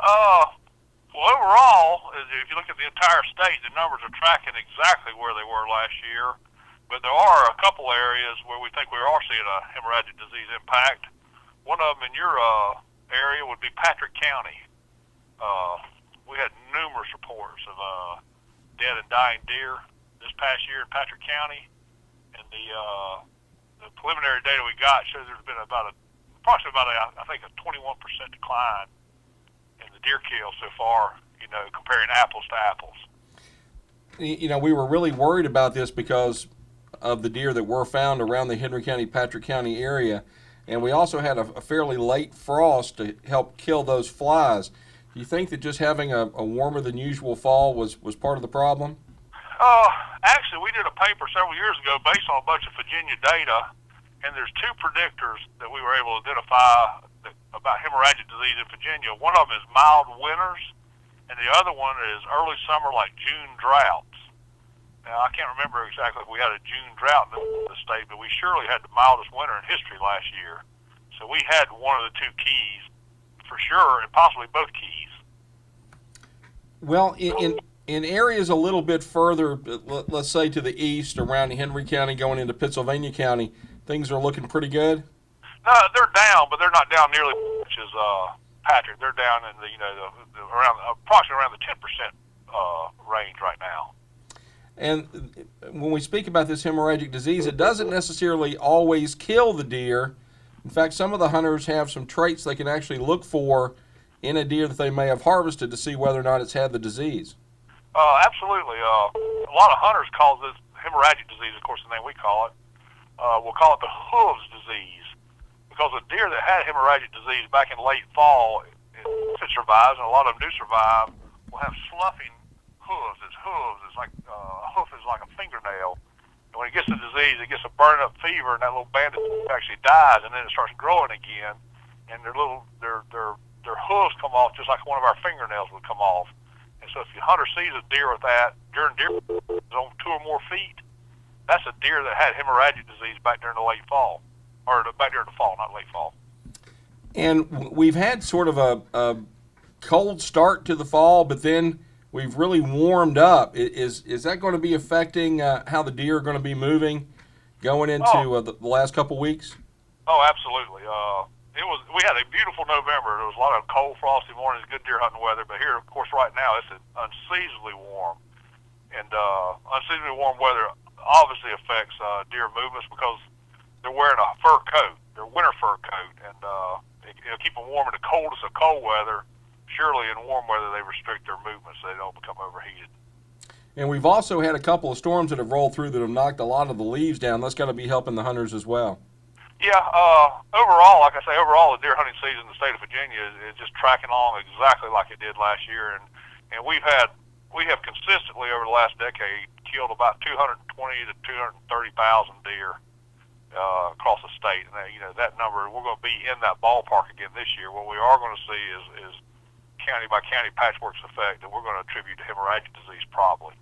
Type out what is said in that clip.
Uh, well, overall, if you look at the entire state, the numbers are tracking exactly where they were last year. But there are a couple areas where we think we are seeing a hemorrhagic disease impact. One of them in your area would be Patrick County. We had numerous reports of dead and dying deer this past year in Patrick County, and the preliminary data we got shows there's been approximately about I think a 21% decline in the deer kill so far. Comparing apples to apples. We were really worried about this because of the deer that were found around the Henry County, Patrick County area, and we also had a fairly late frost to help kill those flies. Do you think that just having a warmer than usual fall was part of the problem? Actually, we did a paper several years ago based on a bunch of Virginia data, and there's two predictors that we were able to identify about hemorrhagic disease in Virginia. One of them is mild winters, and the other one is early summer, like June droughts. Now, I can't remember exactly if we had a June drought in the state, but we surely had the mildest winter in history last year. So we had one of the two keys for sure, and possibly both keys. Well, in areas a little bit further, let's say to the east, around Henry County, going into Pennsylvania County, things are looking pretty good? No, they're down, but they're not down nearly as much as Patrick. They're down in approximately around the 10% range right now. And when we speak about this hemorrhagic disease, it doesn't necessarily always kill the deer. In fact, some of the hunters have some traits they can actually look for in a deer that they may have harvested to see whether or not it's had the disease. Absolutely. A lot of hunters call this hemorrhagic disease, of course, the name we call it. We'll call it the hooves disease, because a deer that had hemorrhagic disease back in late fall, if it survives, and a lot of them do survive, will have sloughing hooves. It's like a hoof is like a fingernail. And when it gets the disease, it gets a burn up fever, and that little bandit actually dies, and then it starts growing again, and their hooves come off just like one of our fingernails would come off. And so if your hunter sees a deer with that during deer on 2 or more feet, that's a deer that had hemorrhagic disease back during the late fall, or back during the fall, not late fall. And we've had sort of a cold start to the fall, but then we've really warmed up. Is that going to be affecting how the deer are going to be moving going into the last couple weeks? Oh, absolutely. We had a beautiful November. There was a lot of cold, frosty mornings, good deer hunting weather. But here, of course, right now it's unseasonably warm, and unseasonably warm weather obviously affects deer movements because they're wearing a fur coat, their winter fur coat, and it'll keep them warm in the coldest of cold weather. Surely in warm weather they restrict their movements so they don't become overheated. And we've also had a couple of storms that have rolled through that have knocked a lot of the leaves down. That's got to be helping the hunters as well. Yeah, overall, like I say, overall the deer hunting season in the state of Virginia is just tracking along exactly like it did last year, and we have consistently over the last decade killed about 220 to 230,000 deer across the state, and that number, we're going to be in that ballpark again this year. What we are going to see is county by county patchworks effect that we're going to attribute to hemorrhagic disease probably.